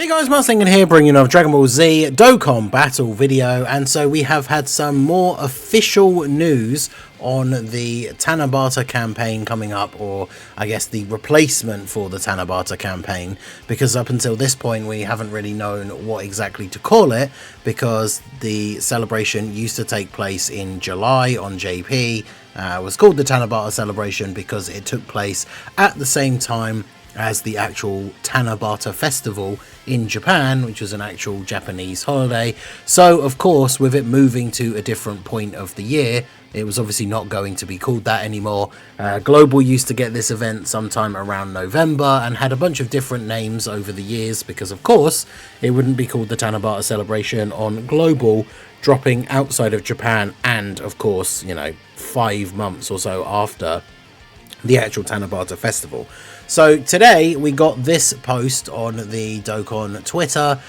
Hey guys, Mustang here bringing you a Dragon Ball Z Dokkan battle video, and so we have had some more official news on the Tanabata campaign coming up, or I guess the replacement for the Tanabata campaign, because up until this point we haven't really known what exactly to call it, because the celebration used to take place in July on JP. It was called the Tanabata celebration because it took place at the same time as the actual Tanabata festival in Japan, which was an actual Japanese holiday. So of course, with it moving to a different point of the year, it was obviously not going to be called that anymore. Global used to get this event sometime around November and had a bunch of different names over the years, because of course it wouldn't be called the Tanabata celebration on Global, dropping outside of Japan, and of course, you know, 5 months or so after the actual Tanabata festival. So today we got this post on the Dokkan Twitter,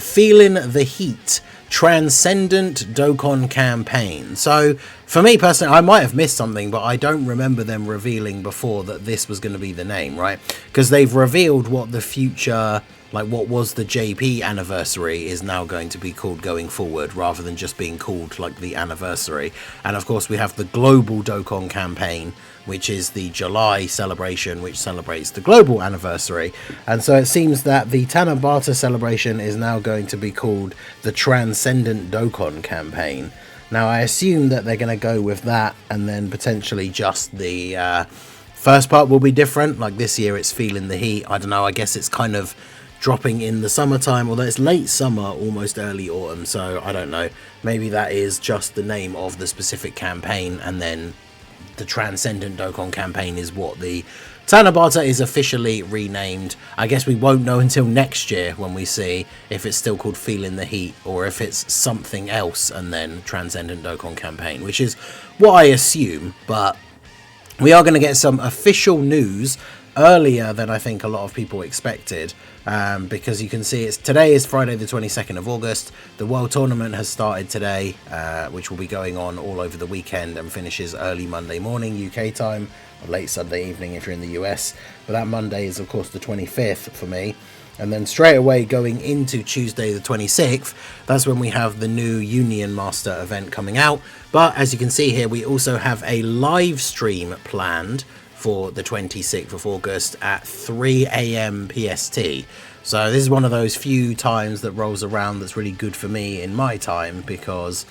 feeling the heat, Transcendent Dokkan campaign. So for me personally, I might have missed something, but I don't remember them revealing before that this was going to be the name, right? Because they've revealed what the future, like what was the JP anniversary, is now going to be called going forward, rather than just being called like the anniversary. And of course we have the Global Dokkan campaign, which is the July celebration, which celebrates the global anniversary. And so it seems that the Tanabata celebration is now going to be called the Transcendent Dokkan campaign. Now I assume that they're going to go with that, and then potentially just the first part will be different. Like this year it's feeling the heat. I don't know, I guess it's kind of dropping in the summertime, although it's late summer, almost early autumn, so I don't know. Maybe that is just the name of the specific campaign, and then the Transcendent Dokkan campaign is what the Tanabata is officially renamed. I guess we won't know until next year when we see if it's still called Feeling the Heat or if it's something else and then Transcendent Dokkan campaign, which is what I assume. But we are going to get some official news earlier than I think a lot of people expected, because you can see today is Friday the 22nd of August. The World Tournament has started today, which will be going on all over the weekend and finishes early Monday morning UK time, or late Sunday evening if you're in the US. But that Monday is of course the 25th for me. And then straight away going into Tuesday the 26th, that's when we have the new Union Master event coming out. But as you can see here, we also have a live stream planned for the 26th of August at 3 AM PST. So this is one of those few times that rolls around that's really good for me in my time, because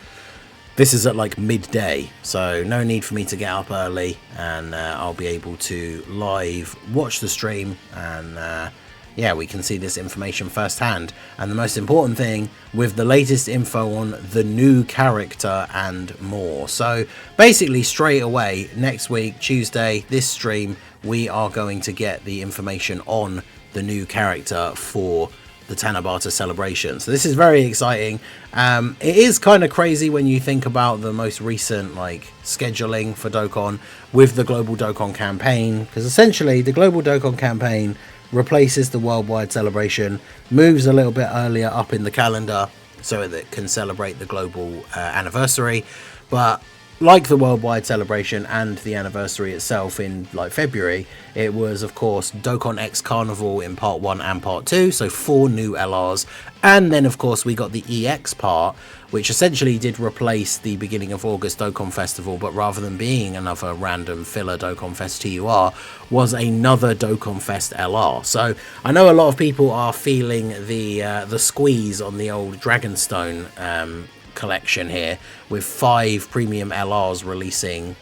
this is at like midday, so no need for me to get up early, and I'll be able to live watch the stream, and yeah, we can see this information firsthand. And the most important thing, with the latest info on the new character and more. So basically straight away next week, Tuesday, this stream, we are going to get the information on the new character for the Tanabata celebration. So this is very exciting. It is kind of crazy when you think about the most recent like scheduling for Dokkan with the Global Dokkan campaign, because essentially the Global Dokkan campaign replaces the worldwide celebration, moves a little bit earlier up in the calendar so that it can celebrate the global anniversary. But like the worldwide celebration and the anniversary itself in like February, it was of course Dokkan X Carnival in part 1 and part 2, so 4 new LRs. And then of course we got the EX part, which essentially did replace the beginning of August Dokkan Festival, but rather than being another random filler Dokkan Fest TUR, was another Dokkan Fest LR. So I know a lot of people are feeling the squeeze on the old Dragonstone collection here, with 5 premium LRs releasing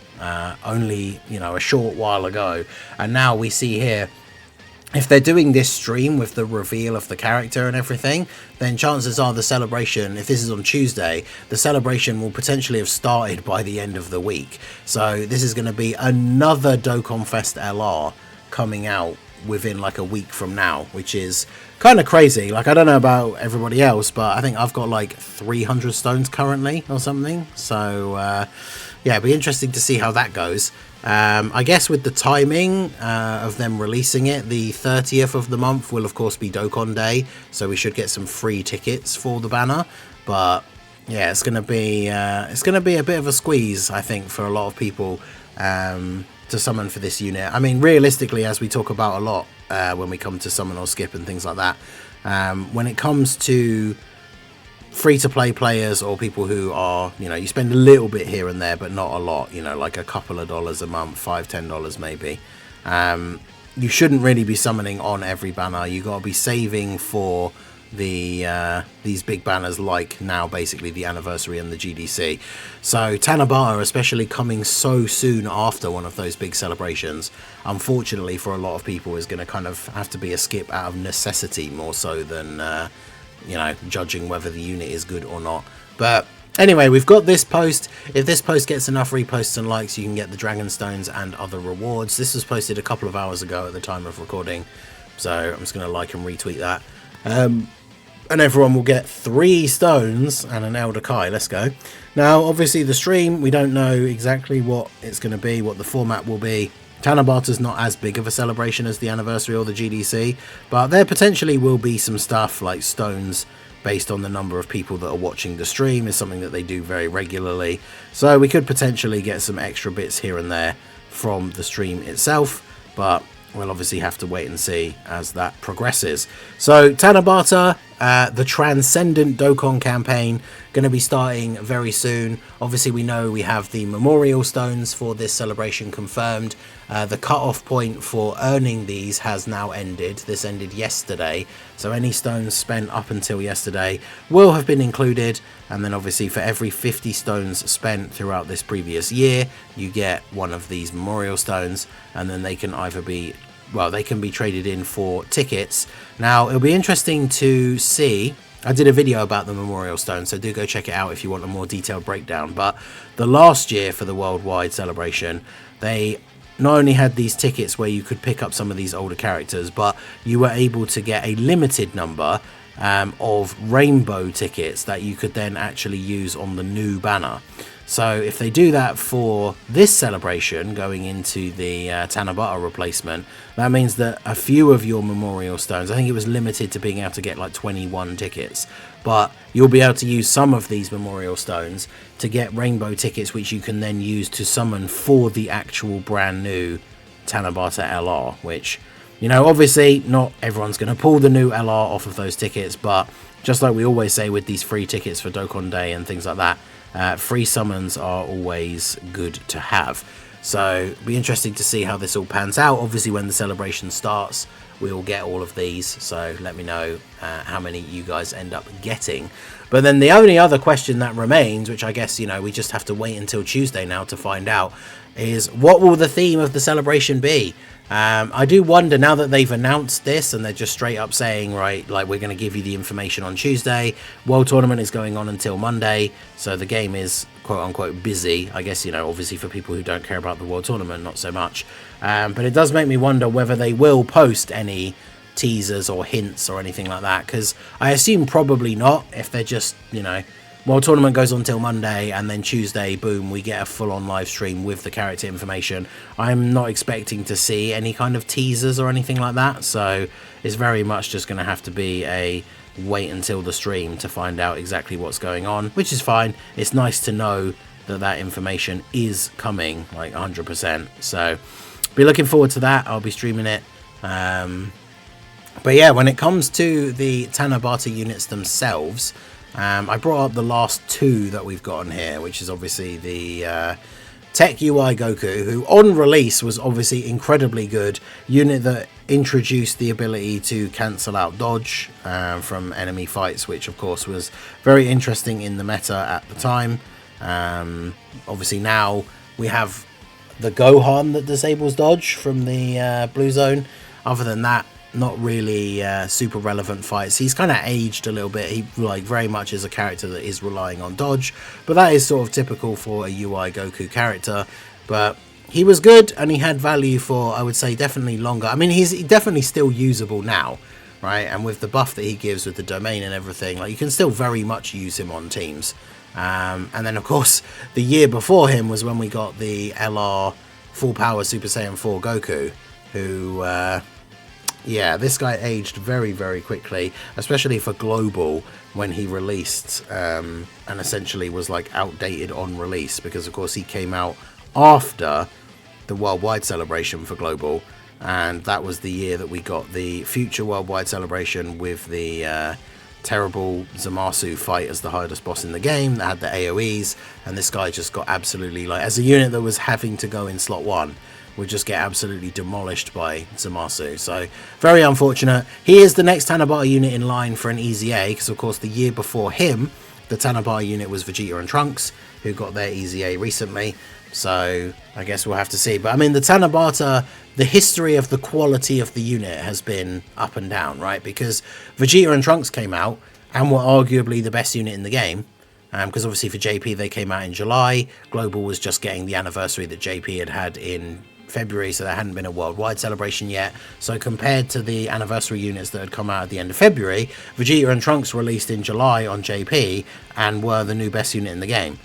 only, you know, a short while ago. And now we see here, if they're doing this stream with the reveal of the character and everything, then chances are the celebration, if this is on Tuesday, the celebration will potentially have started by the end of the week. So this is going to be another Dokkan Fest LR coming out within like a week from now, which is kind of crazy. Like, I don't know about everybody else, but I think I've got like 300 stones currently or something. So yeah, it'd be interesting to see how that goes. I guess with the timing of them releasing it, the 30th of the month will of course be Dokkan Day, so we should get some free tickets for the banner. But yeah, it's gonna be a bit of a squeeze, I think, for a lot of people to summon for this unit. I mean, realistically, as we talk about a lot when we come to summon or skip and things like that, When it comes to free-to-play players or people who are, you spend a little bit here and there, but not a lot, like a couple of dollars a month, $5-10 maybe. You shouldn't really be summoning on every banner. You got to be saving for these big banners, like now basically the anniversary and the GDC. So Tanabata, especially coming so soon after one of those big celebrations, unfortunately for a lot of people is going to kind of have to be a skip out of necessity more so than judging whether the unit is good or not. But anyway, we've got this post. If this post gets enough reposts and likes, you can get the Dragon Stones and other rewards. This was posted a couple of hours ago at the time of recording, so I'm just going to like and retweet that. And everyone will get 3 stones and an Elder Kai. Let's go. Now, obviously, the stream, we don't know exactly what it's going to be, what the format will be. Tanabata's not as big of a celebration as the anniversary or the GDC, but there potentially will be some stuff like stones based on the number of people that are watching the stream. Is something that they do very regularly. So we could potentially get some extra bits here and there from the stream itself, but we'll obviously have to wait and see as that progresses. So Tanabata, the Transcendent Dokkan campaign, going to be starting very soon. Obviously we know we have the memorial stones for this celebration confirmed. The cutoff point for earning these has now ended. This ended yesterday, so any stones spent up until yesterday will have been included, and then obviously for every 50 stones spent throughout this previous year, you get one of these memorial stones, and then they can either be, well, they can be traded in for tickets. Now, it'll be interesting to see. I did a video about the memorial stone, so do go check it out if you want a more detailed breakdown. But the last year for the worldwide celebration, they not only had these tickets where you could pick up some of these older characters, but you were able to get a limited number of rainbow tickets that you could then actually use on the new banner. So if they do that for this celebration going into the Tanabata replacement, that means that a few of your memorial stones, I think it was limited to being able to get like 21 tickets, but you'll be able to use some of these memorial stones to get rainbow tickets, which you can then use to summon for the actual brand new Tanabata LR, which, obviously not everyone's going to pull the new LR off of those tickets, but just like we always say with these free tickets for Dokkan Day and things like that, free summons are always good to have. So it'll be interesting to see how this all pans out. Obviously when the celebration starts, we will get all of these, so let me know how many you guys end up getting. But then the only other question that remains, which I guess we just have to wait until Tuesday now to find out, is what will the theme of the celebration be? I do wonder, now that they've announced this and they're just straight up saying, right, like, we're going to give you the information on Tuesday. World Tournament is going on until Monday, so the game is quote unquote busy. I guess, obviously for people who don't care about the World Tournament, not so much. But it does make me wonder whether they will post any teasers or hints or anything like that, because I assume probably not, if they're just, World Tournament goes on till Monday, and then Tuesday, boom, we get a full-on live stream with the character information. I'm not expecting to see any kind of teasers or anything like that, so it's very much just going to have to be a wait until the stream to find out exactly what's going on, which is fine. It's nice to know that that information is coming, like 100%. So, be looking forward to that. I'll be streaming it. But yeah, when it comes to the Tanabata units themselves, I brought up the last 2 that we've got on here, which is obviously the Tech UI Goku, who on release was obviously incredibly good. Unit that introduced the ability to cancel out dodge from enemy fights, which of course was very interesting in the meta at the time. Obviously now we have the Gohan that disables dodge from the blue zone. Other than that, not really super relevant fights. He's kind of aged a little bit. He very much is a character that is relying on dodge, but that is sort of typical for a UI Goku character. But he was good, and he had value for, I would say, definitely longer. I mean, he's definitely still usable now, right? And with the buff that he gives with the domain and everything, you can still very much use him on teams. And then of course the year before him was when we got the LR full power Super Saiyan 4 Goku, who yeah, this guy aged very, very quickly, especially for global when he released, and essentially was outdated on release, because of course he came out after the worldwide celebration for global, and that was the year that we got the future worldwide celebration with the terrible Zamasu fight as the hardest boss in the game that had the AoEs, and this guy just got absolutely, like, as a unit that was having to go in slot 1, would just get absolutely demolished by Zamasu. So very unfortunate. He is the next Tanabata unit in line for an easy A, because of course the year before him the Tanabata unit was Vegeta and Trunks, who got their easy A recently. So I guess we'll have to see. But I mean, the Tanabata, the history of the quality of the unit has been up and down, right? Because Vegeta and Trunks came out and were arguably the best unit in the game. Because obviously for JP they came out in July. Global was just getting the anniversary that JP had had in February, so there hadn't been a worldwide celebration yet. So compared to the anniversary units that had come out at the end of February, Vegeta and Trunks released in July on JP and were the new best unit in the game.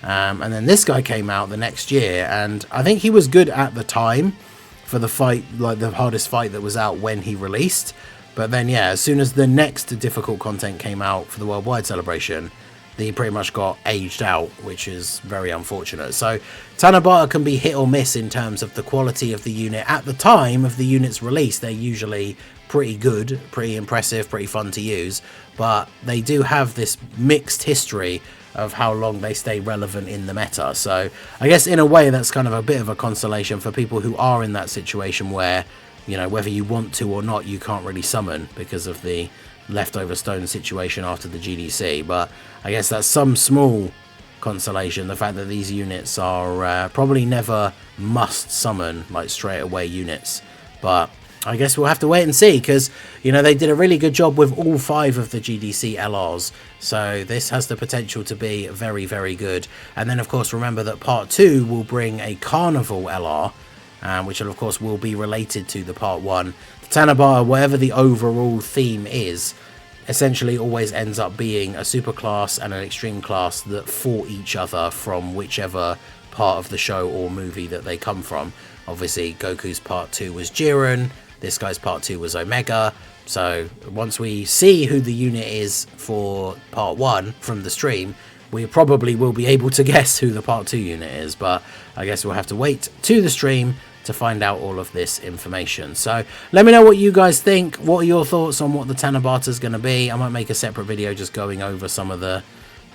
And then this guy came out the next year, and I think he was good at the time for the fight, like the hardest fight that was out when he released. But then, yeah, as soon as the next difficult content came out for the worldwide celebration, he pretty much got aged out, which is very unfortunate. So Tanabata can be hit or miss in terms of the quality of the unit. At the time of the unit's release, they're usually pretty good, pretty impressive, pretty fun to use, but they do have this mixed history of how long they stay relevant in the meta. So I guess in a way that's kind of a bit of a consolation for people who are in that situation where, you know, whether you want to or not, you can't really summon because of the leftover stone situation after the GDC. But I guess that's some small consolation, the fact that these units are probably never must summon, like straight away units. But I guess we'll have to wait and see, because, you know, they did a really good job with all 5 of the GDC LRs, so this has the potential to be very, very good. And then of course remember that part 2 will bring a Carnival LR, which of course will be related to the part 1. The Tanabata, whatever the overall theme is, essentially always ends up being a super class and an extreme class that fought each other from whichever part of the show or movie that they come from. Obviously Goku's part 2 was Jiren, this guy's part 2 was Omega. So once we see who the unit is for part 1 from the stream, we probably will be able to guess who the part 2 unit is. But I guess we'll have to wait to the stream to find out all of this information. So let me know what you guys think. What are your thoughts on what the Tanabata is going to be? I might make a separate video just going over some of the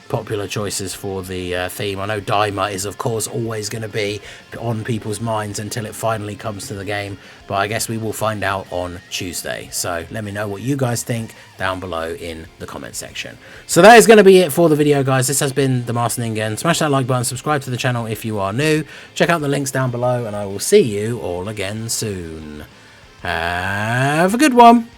popular choices for the theme. I know Daima is of course always going to be on people's minds until it finally comes to the game, but I guess we will find out on Tuesday. So let me know what you guys think down below in the comment section. So that is going to be it for the video, guys. This has been the Master Ningen. Smash that like button, subscribe to the channel if you are new, check out the links down below, and I will see you all again soon. Have a good one.